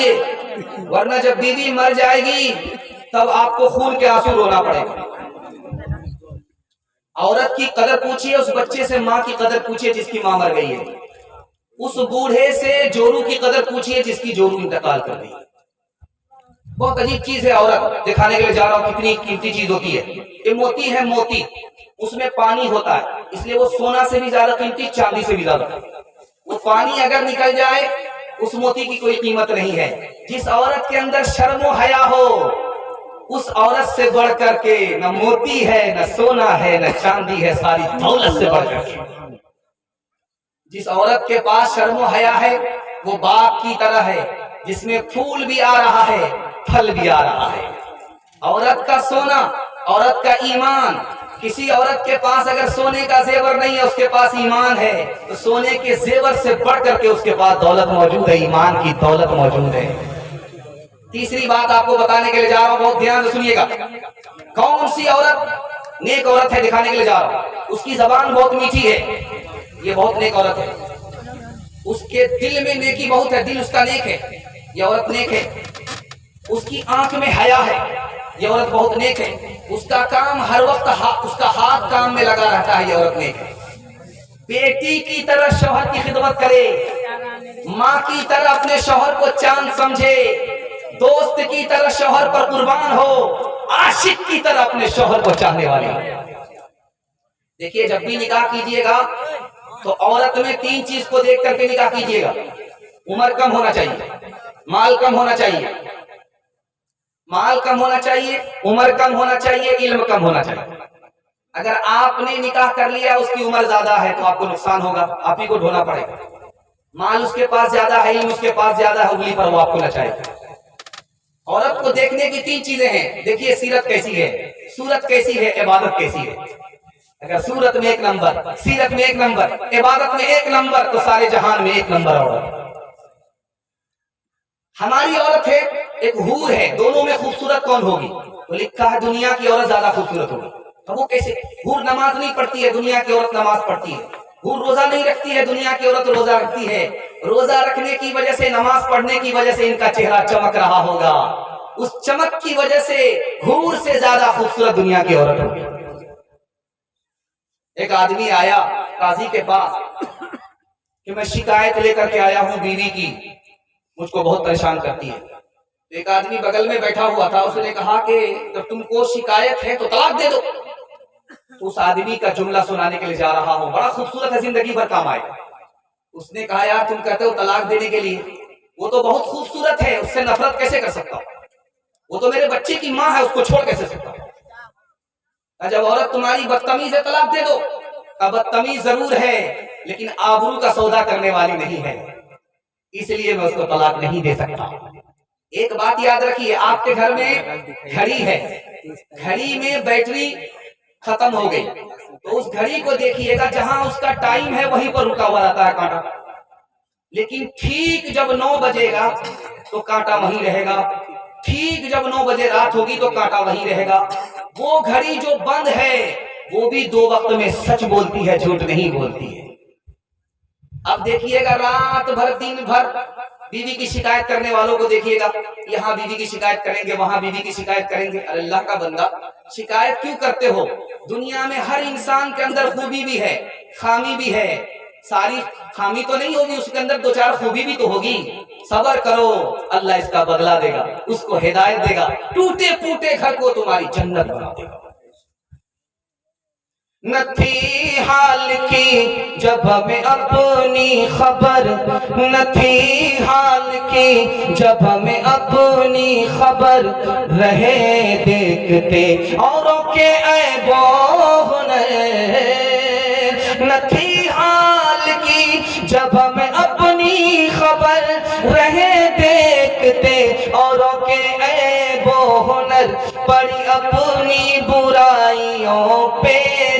रखिए, वरना जब बीवी मर जाएगी तब आपको खून के आंसू रोना पड़ेगा। औरत की कदर पूछिए, उस बच्चे से माँ की कदर पूछिए जिसकी माँ मर गई है। उस बूढ़े से जोरू की कदर पूछिए जिसकी जोरू इंतकाल कर गई। बहुत अजीब चीज है औरत, दिखाने के लिए जा रहा हूं कितनी कीमती चीज होती है। ये मोती है, मोती, उसमें पानी होता है, इसलिए वो सोना से भी ज्यादा कीमती, चांदी से भी ज्यादा। वो पानी अगर निकल जाए उस मोती की कोई कीमत नहीं है। जिस औरत के अंदर शर्म व हया हो, उस औरत से बढ़ करके न मोती है, न सोना है, न चांदी है, सारी दौलत से बढ़ करके। जिस औरत के पास शर्म व हया है वो बाग की तरह है, जिसमें फूल भी आ रहा है, फल भी आ रहा है। औरत का सोना, औरत का ईमान। किसी औरत के पास अगर सोने का जेवर नहीं है, उसके पास ईमान है, तो सोने के जेवर से बढ़ करके उसके पास दौलत मौजूद है, ईमान की दौलत मौजूद है। तीसरी बात आपको बताने के लिए जा रहा हूं, बहुत ध्यान से सुनिएगा। कौन सी औरत नेक औरत है दिखाने के लिए जा रहा हूं। उसकी जबान बहुत मीठी है, ये बहुत नेक औरत है। उसके दिल में नेकी बहुत है, दिल उसका नेक है, ये औरत नेक है। उसकी आंख में हया है, ये औरत बहुत नेक है। उसका काम हर वक्त उसका हाथ काम में लगा रहता है, ये औरत नेक है। बेटी की तरह शौहर की खिदमत करे, माँ की तरह अपने शौहर को चांद समझे, दोस्त की तरह शौहर पर कुर्बान हो, आशिक की तरह अपने शौहर को चाहने वाली। देखिए, जब भी निकाह कीजिएगा तो औरत में तीन चीज को देख करके निकाह कीजिएगा। उम्र कम होना चाहिए, माल कम होना चाहिए, माल कम होना चाहिए, उम्र कम होना चाहिए, इल्म कम होना चाहिए। अगर आपने निकाह कर लिया, उसकी उम्र ज्यादा है तो आपको नुकसान होगा, आप ही को ढोना पड़ेगा। माल उसके पास ज्यादा है, इल्म उसके पास ज्यादा है, उंगली पर वो आपको नचाएगा। औरत को देखने की तीन चीजें हैं। देखिए, सीरत कैसी है, सूरत कैसी है, इबादत कैसी है। अगर सूरत में एक नंबर, सीरत में एक नंबर, इबादत में एक नंबर, तो सारे जहान में एक नंबर औरत। हमारी औरत है, एक हूर है, दोनों में खूबसूरत कौन होगी? तो लिखा है दुनिया की औरत ज्यादा खूबसूरत होगी। तो वो कैसे? हूर नमाज नहीं पढ़ती है, दुनिया की औरत नमाज पढ़ती है। हूर रोजा नहीं रखती है, दुनिया की औरत रोजा रखती है। रोजा रखने की वजह से, नमाज पढ़ने की वजह से इनका चेहरा चमक रहा होगा, उस चमक की वजह से हूर से ज्यादा खूबसूरत दुनिया की औरत होगी। एक आदमी आया काजी के पास कि मैं शिकायत लेकर के आया हूं, बीवी की मुझको बहुत परेशान करती है। एक आदमी बगल में बैठा हुआ था, उसने कहा कि जब तुमको शिकायत है तो तलाक दे दो। तो उस आदमी का जुमला सुनाने के लिए जा रहा हूं, बड़ा खूबसूरत है, जिंदगी भर काम आएगा। उसने कहा, यार तुम कहते हो तलाक देने के लिए, वो तो बहुत खूबसूरत है, उससे नफरत कैसे कर सकता हूं? वो तो मेरे बच्चे की माँ है, उसको छोड़ कैसे सकता हूं? जब औरत तुम्हारी बदतमीज है, तलाक दे दो। अब बदतमीज जरूर है, लेकिन आबरू का सौदा करने वाली नहीं है, इसलिए मैं उसको तलाक नहीं दे सकता। एक बात याद रखिए, आपके घर में घड़ी है, घड़ी में बैटरी खत्म हो गई, तो उस घड़ी को देखिएगा, जहां उसका टाइम है वहीं पर रुका हुआ रहता है कांटा। लेकिन ठीक जब 9 बजेगा तो कांटा वहीं रहेगा, ठीक जब 9 बजे रात होगी तो कांटा वहीं रहेगा। वो घड़ी जो बंद है वो भी 2 वक्त में सच बोलती है, झूठ नहीं बोलती है। अब देखिएगा, रात भर दिन भर बीवी की शिकायत करने वालों को देखिएगा, यहाँ बीवी की शिकायत करेंगे, वहां बीवी की शिकायत करेंगे। अरे अल्लाह का बंदा, शिकायत क्यों करते हो? दुनिया में हर इंसान के अंदर खूबी भी है, खामी भी है। सारी खामी तो नहीं होगी, उसके अंदर 2-4 खूबी भी तो होगी। सब्र करो, अल्लाह इसका बदला देगा, उसको हिदायत देगा, टूटे फूटे घर को तुम्हारी जन्नत बना देगा। न थी हाल की जब हमें अपनी खबर, न थी हाल की जब हमें अपनी खबर, रहे देखते औरों के ऐबों न थी हाल की जब हमें अपनी खबर, रहे देखते औरों के ऐबो हुनर, पड़ी अपनी बुराइयों पे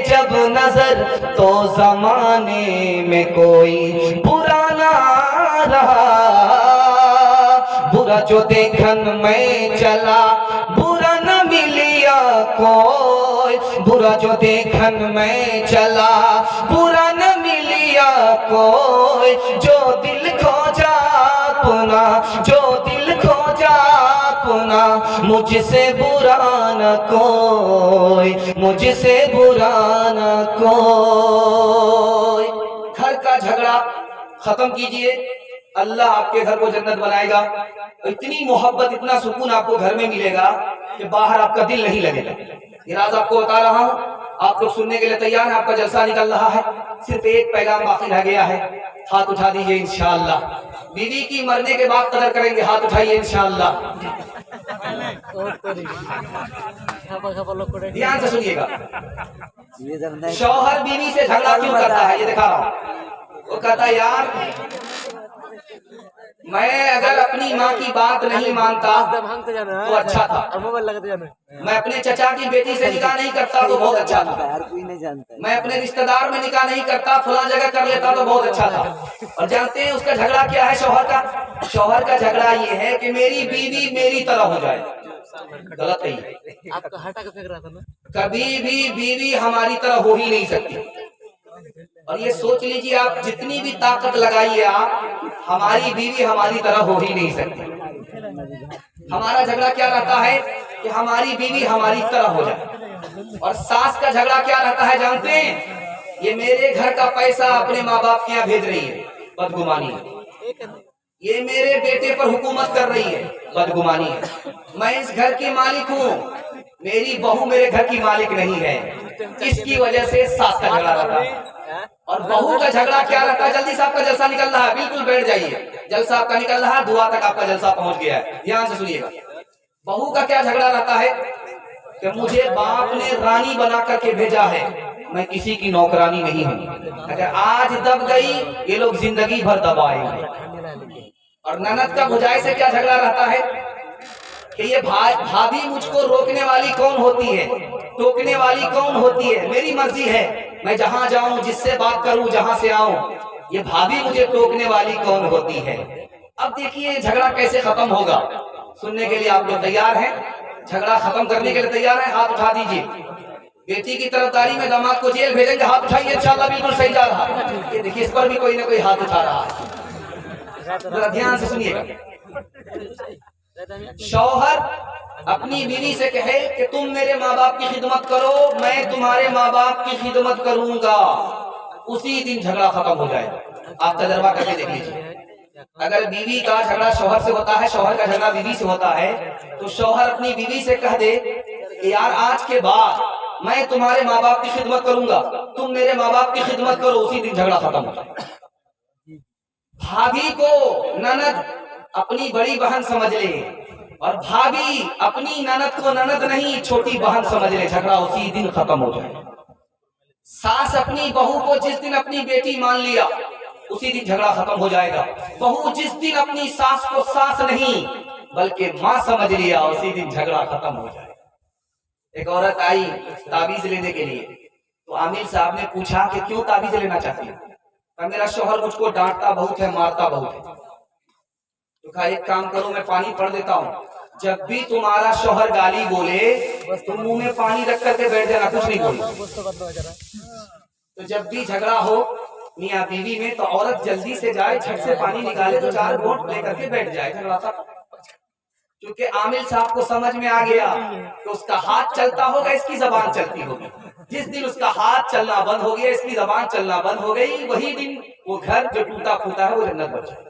जब नजर, तो जमाने में कोई बुरा ना रहा। बुरा जो देखन में चला, बुरा न मिलिया कोई, बुरा जो देखन में चला, बुरा न मिलिया कोई। जो दिल खोजा अपना, जो दिल मुझसे बुरा न कोई, मुझसे बुरा न कोई। घर का झगड़ा खत्म कीजिए, अल्लाह आपके घर को जन्नत बनाएगा। इतनी मोहब्बत, इतना सुकून आपको घर में मिलेगा कि बाहर आपका दिल नहीं लगेगा। ये राज आपको बता रहा हूँ, आप लोग सुनने के लिए तैयार हैं। आपका जलसा निकल रहा है, सिर्फ एक पैगाम बाकी रह गया है, हाथ उठा दीजिए इंशाअल्लाह। बीवी की मरने के बाद कदर करेंगे, हाथ उठाइए इंशाअल्लाह। ध्यान से सुनिएगा। शौहर बीवी से झगड़ा क्यों करता है, ये दिखा रहा हूँ। वो कहता है यार मैं अगर अपनी माँ की बात नहीं मानता तो अच्छा था, मैं अपने चचा की बेटी से निकाह नहीं करता तो बहुत अच्छा था, मैं अपने रिश्तेदार में निकाह नहीं करता, फला जगह कर लेता तो बहुत अच्छा था। और जानते हैं उसका झगड़ा क्या है शौहर का? शौहर का झगड़ा ये है कि मेरी बीवी मेरी तरह हो जाए। गलत है, आपका हटा के फेंक रहा था ना। कभी भी बीवी हमारी तरह हो ही नहीं सकती। और ये सोच लीजिए आप, जितनी भी ताकत लगाइए आप, हमारी बीवी हमारी तरह हो ही नहीं सकती। हमारा झगड़ा क्या रहता है कि हमारी बीवी हमारी तरह हो जाए। और सास का झगड़ा क्या रहता है जानते हैं? ये मेरे घर का पैसा अपने माँ बाप के यहाँ भेज रही है, बदगुमानी है। ये मेरे बेटे पर हुकूमत कर रही है, बदगुमानी है। मैं इस घर की मालिक हूँ, मेरी बहू मेरे घर की मालिक नहीं है। इसकी वजह से सास का झगड़ा रहता है। और बहू का झगड़ा क्या रहता है? जल्दी से आपका जलसा निकल रहा है, बिल्कुल बैठ जाइए। जलसा आपका निकल रहा है, दुआ तक आपका जलसा पहुंच गया है, ध्यान से सुनिएगा। बहू का क्या झगड़ा रहता है कि मुझे बाप ने रानी बना करके भेजा है, मैं किसी की नौकरानी नहीं हूँ। अगर आज दब गई ये लोग जिंदगी भर दबाएंगे। और ननद का भुजाई से क्या झगड़ा रहता है कि ये भाभी मुझको रोकने वाली कौन होती है, टोकने वाली कौन होती है, मेरी मर्जी है, मैं जहां जाऊं, जिससे बात करूं, जहां से आऊं, ये भाभी मुझे टोकने वाली कौन होती है। अब देखिए झगड़ा कैसे खत्म होगा, सुनने के लिए आप लोग तैयार हैं? झगड़ा खत्म करने के लिए तैयार हैं? हाथ उठा दीजिए। बेटी की तरफदारी में दामाद को जेल भेजेंगे, हाथ उठाइए। इंशाअल्लाह बिल्कुल सही जा रहा है। ये देखिए इस पर भी कोई ना कोई हाथ उठा रहा है, जरा ध्यान से सुनिएगा। शौहर अपनी बीवी से कहे कि तुम मेरे माँ बाप की खिदमत करो, मैं तुम्हारे माँ बाप की खिदमत करूंगा, उसी दिन झगड़ा खत्म हो जाए। आप तजर्बा करके देख लीजिए। अगर बीवी का झगड़ा शौहर से होता है, शौहर का झगड़ा बीवी से होता है, तो शौहर अपनी बीवी से कह दे कि यार आज के बाद मैं तुम्हारे माँ बाप की खिदमत करूंगा, तुम मेरे माँ बाप की खिदमत करो, उसी दिन झगड़ा खत्म हो जाए। भाभी को ननद अपनी बड़ी बहन समझ ले, और भाभी अपनी ननद को ननद नहीं छोटी बहन समझ ले, झगड़ा उसी दिन खत्म हो जाए। सास अपनी बहू को जिस दिन अपनी बेटी मान लिया, उसी दिन झगड़ा खत्म हो जाएगा। बहू जिस दिन अपनी सास को सास नहीं बल्कि माँ समझ लिया, उसी दिन झगड़ा खत्म हो जाएगा। एक औरत आई ताबीज लेने के लिए, तो आमिर साहब ने पूछा कि क्यों ताबीज लेना चाहती है? मेरा शौहर मुझको डांटता बहुत है, मारता बहुत है। तो कहा एक काम करो, मैं पानी पढ़ देता हूँ, जब भी तुम्हारा शौहर गाली बोले तो मुंह में पानी रख करके बैठ जाना, कुछ नहीं बोलना। तो जब भी झगड़ा हो मियाँ बीवी में, तो औरत जल्दी से जाए, झट से पानी निकाले, तो 4 घोंट लेकर के बैठ जाए, झगड़ा था। क्योंकि आमिर साहब को समझ में आ गया कि उसका हाथ चलता होगा, इसकी जबान चलती होगी। जिस दिन उसका हाथ चलना बंद हो गया, इसकी जबान चलना बंद हो गई, वही दिन वो घर जो टूटा फूटा है वो जन्नत बन जाए।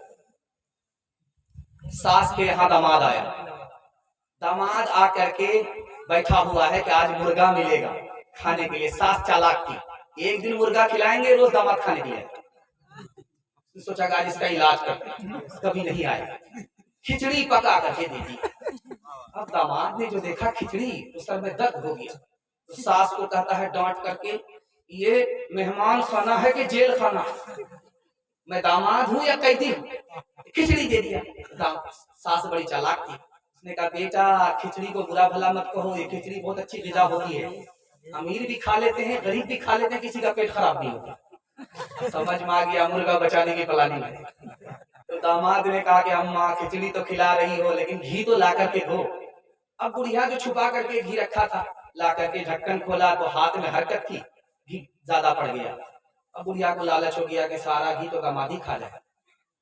सास के यहाँ दामाद आया, दामाद आकर के बैठा हुआ है कि आज मुर्गा मिलेगा खाने के लिए। सास चालाक थी, एक दिन मुर्गा खिलाएंगे, रोज दामाद खाने के लिए। सोचा आज इसका इलाज करते, कभी नहीं आएगा। खिचड़ी पका करके दे दी। अब दामाद ने जो देखा खिचड़ी, तो सर में दर्द हो गया। तो सास को कहता है डांट करके, ये मेहमान खाना है कि जेल खाना? मैं दामाद हूँ या कैदी हूँ? खिचड़ी दे दिया। सास बड़ी चालाक थी, उसने कहा बेटा खिचड़ी को बुरा भला मत कहो, ये खिचड़ी बहुत अच्छी ग़िज़ा होती है, अमीर भी खा लेते हैं, गरीब भी खा लेते हैं, किसी का पेट खराब नहीं होता। समझ में आ गया मुर्गा बचाने की प्लानिंग है। तो दामाद ने कहा कि अम्मा खिचड़ी तो खिला रही हो, लेकिन घी तो ला करके दो। अब बुढ़िया जो छुपा करके घी रखा था, ला करके ढक्कन खोला तो हाथ में हरकत थी, घी ज्यादा पड़ गया। अब बुढ़िया को लालच हो गया कि सारा घी तो दामाद ही खा जाए।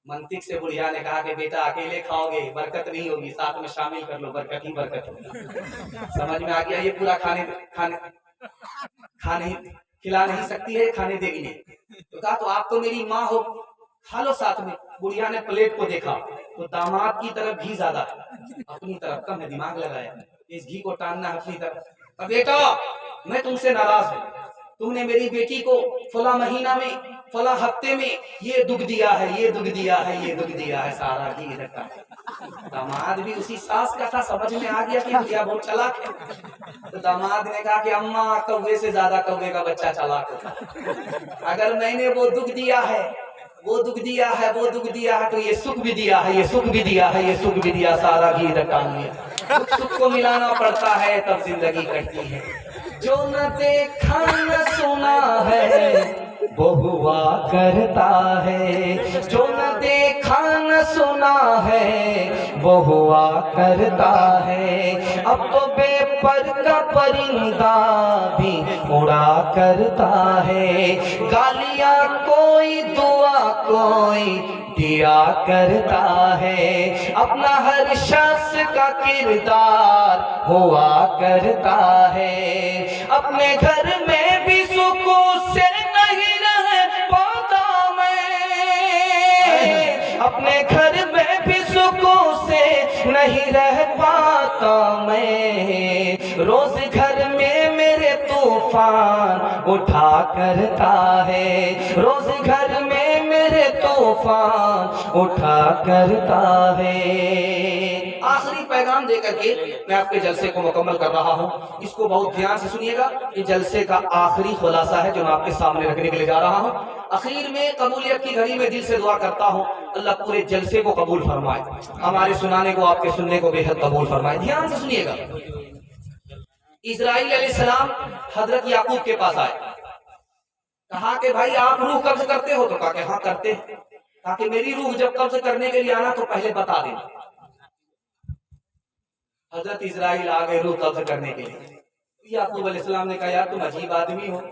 मंतिक से बुढ़िया ने कहा कि बेटा अकेले खाओगे बरकत नहीं होगी, साथ में शामिल कर लो, बरकत ही बरकत होगी। समझ में आ गया? ये पूरा खाने खिला नहीं सकती है, खाने देगी नहीं। तो कहा तो आप तो मेरी माँ हो, खा लो साथ में। बुढ़िया ने प्लेट को देखा तो दामाद की तरफ घी ज्यादा है, अपनी तरफ कम है, दिमाग लगाया इस घी को टानना है अपनी तरफ। अब बेटा मैं तुमसे नाराज हूँ, तुमने मेरी बेटी को फला महीना में फला हफ्ते में ये दुख दिया है, ये दुख दिया है, ये दुख दिया है, सारा घी इधर का। दामाद भी उसी सास का था, समझ में आ गया कि भैया बहुत चालाक है। तो दामाद ने कहा कि अम्मा कौवे से ज्यादा कौवे का बच्चा चालाक होता। अगर मैंने वो दुख दिया है, वो दुख दिया है, वो दुख दिया है, तो ये सुख भी दिया है, ये सुख भी दिया है, ये सुख भी दिया, सारा घी इधर टांग लिया। सुख को मिलाना पड़ता है तब जिंदगी कटती है। जो न देखा न सुना है वो हुआ करता है, जो न देखा न सुना है वो हुआ करता है। अब तो बेपर का परिंदा भी उड़ा करता है, गालियां कोई दुआ कोई दिया करता है। अपना हर शख्स का किरदार हुआ करता है। अपने घर में भी सुकून से नहीं रह पाता मैं, अपने घर में भी सुकून से नहीं रह पाता मैं। रोज घर में मेरे तूफान उठा करता है, रोज घर में मेरे तूफान उठा करता है। आखिरी पैगाम देकर के मैं आपके जलसे को मुकम्मल कर रहा हूँ, इसको बहुत ध्यान से सुनिएगा। ये जलसे का आखिरी खुलासा है जो मैं आपके सामने रखने के लिए जा रहा हूँ। आखिर में कबूलियत की घड़ी में दिल से दुआ करता हूँ अल्लाह पूरे जलसे को कबूल फरमाए, हमारे सुनाने को आपके सुनने को बेहद कबूल फरमाए। ध्यान से सुनिएगा। इस्राइल अलैहिस्सलाम हजरत याकूब के पास आए, कहा कि भाई आप रूह कब्ज करते हो? तो कहा कि हाँ करते हैं। कहा कि मेरी रूह जब कब्ज करने के लिए आना तो पहले बता देना। हजरत इस्राइल आ गए रूह कब्ज करने के लिए। याकूब अलैहिस्सलाम ने कहा यार तुम अजीब आदमी हो,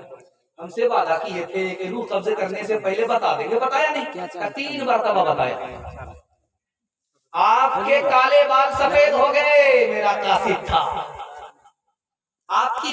हमसे वादा किए थे कि रूह कब्ज करने से पहले बता देंगे, बताया नहीं। 3 मरतबा बताया। आपके काले बाल सफेद हो गए, मेरा कासिद था। आपकी